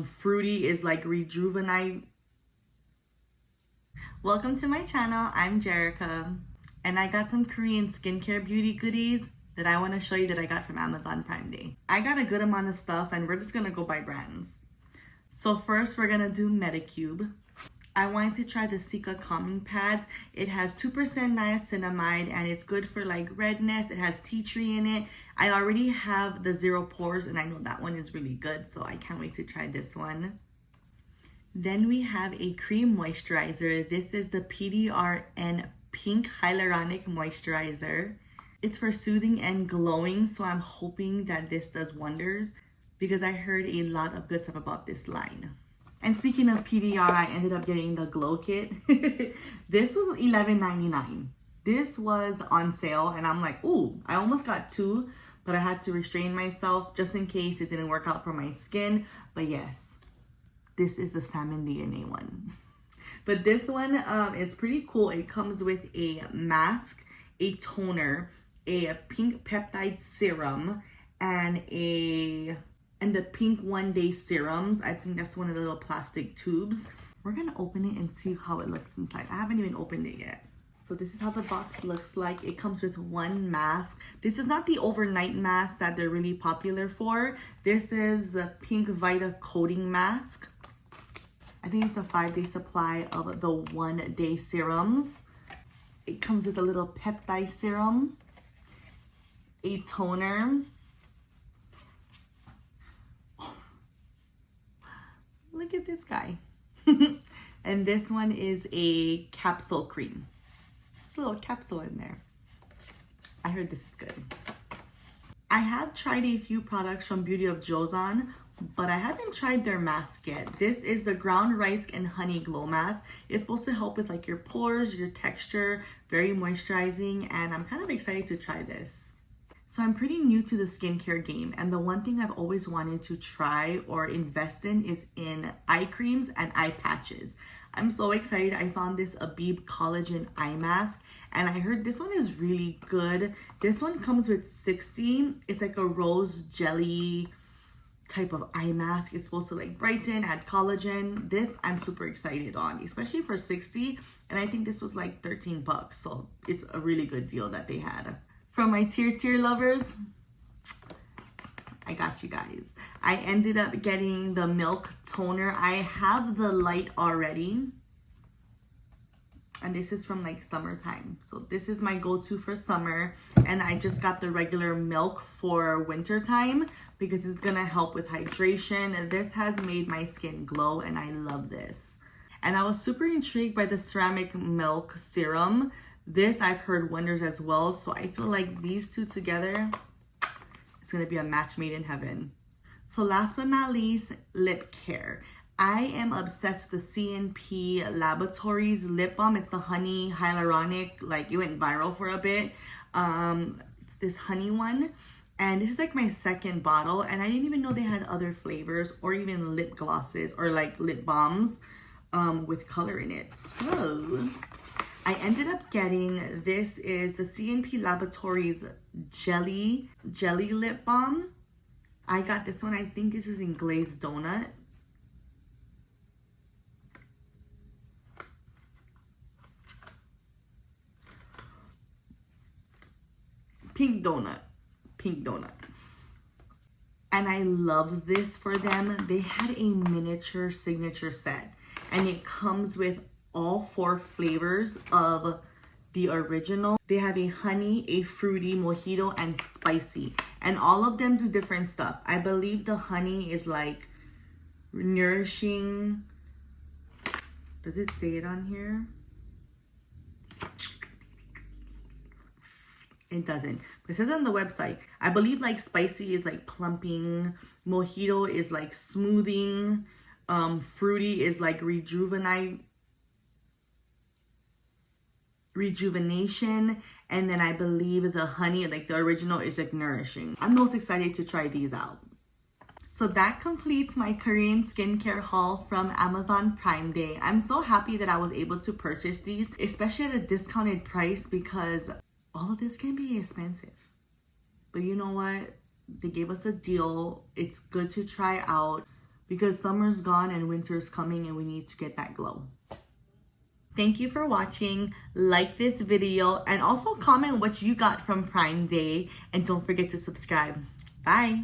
Fruity is like rejuvenate. Welcome to my channel. I'm Jerica, and I got some Korean skincare beauty goodies that I want to show you that I got from Amazon Prime Day. I got a good amount of stuff, and we're just gonna go by brands. So first, we're gonna do Medicube. I wanted to try the Cica calming pads. It has 2% niacinamide and it's good for like redness. It has tea tree in it. I already have the zero pores and I know that one is really good, so I can't wait to try this one. Then we have a cream moisturizer. This is the Pdrn Pink Hyaluronic Moisturizer. It's for soothing and glowing, so I'm hoping that this does wonders because I heard a lot of good stuff about this line. And speaking of PDR, I ended up getting the Glow Kit. This was $11.99. This was on sale and I'm like, ooh, I almost got two, but I had to restrain myself just in case it didn't work out for my skin. But yes, this is the Salmon DNA one. But this one is pretty cool. It comes with a mask, a toner, a pink peptide serum, and the pink 1-day serums. I think that's one of the little plastic tubes. We're gonna open it and see how it looks inside. I haven't even opened it yet. So this is how the box looks like. It comes with one mask. This is not the overnight mask that they're really popular for. This is the Pink Vita Coating Mask. I think it's a 5-day supply of the 1-day serums. It comes with a little peptide serum, a toner. Look at this guy. And this one is a capsule cream. There's a little capsule in there. I heard this is good. I have tried a few products from Beauty of Joseon, but I haven't tried their mask yet. This is the Ground Rice and Honey Glow Mask. It's supposed to help with like your pores, your texture, very moisturizing, and I'm kind of excited to try this. So I'm pretty new to the skincare game, and the one thing I've always wanted to try or invest in is in eye creams and eye patches. I'm so excited. I found this Abib collagen eye mask, and I heard this one is really good. This one comes with 60. It's like a rose jelly type of eye mask. It's supposed to like brighten, add collagen. This I'm super excited on, especially for 60. And I think this was like 13 bucks. So it's a really good deal that they had. From my Tirtir lovers, I got you guys. I ended up getting the Milk Toner. I have the light already. And this is from like summertime. So this is my go-to for summer. And I just got the regular milk for winter time because it's gonna help with hydration. This has made my skin glow and I love this. And I was super intrigued by the ceramic milk serum. This I've heard wonders as well, so I feel like these two together, it's gonna be a match made in heaven. So last but not least, lip care. I am obsessed with the CNP Laboratories lip balm. It's the honey hyaluronic, like it went viral for a bit. It's this honey one, and this is like my second bottle, and I didn't even know they had other flavors or even lip glosses or like lip balms with color in it. So I ended up getting, this is the CNP Laboratories Jelly Lip Balm. I got this one, I think this is in glazed donut. Pink donut. And I love this for them. They had a miniature signature set and it comes with all 4 flavors of the original. They have a honey, a fruity, mojito, and spicy. And all of them do different stuff. I believe the honey is like nourishing. Does it say it on here? It doesn't. But it says on the website. I believe like spicy is like plumping. Mojito is like smoothing. Fruity is like rejuvenation, and then I believe the honey, like the original, is like nourishing. I'm most excited to try these out. So that completes my Korean skincare haul from Amazon Prime Day. I'm so happy that I was able to purchase these, especially at a discounted price, because all of this can be expensive. But you know what? They gave us a deal. It's good to try out because summer's gone and winter's coming and we need to get that glow. Thank you for watching. Like this video and also comment what you got from Prime Day, and don't forget to subscribe. Bye.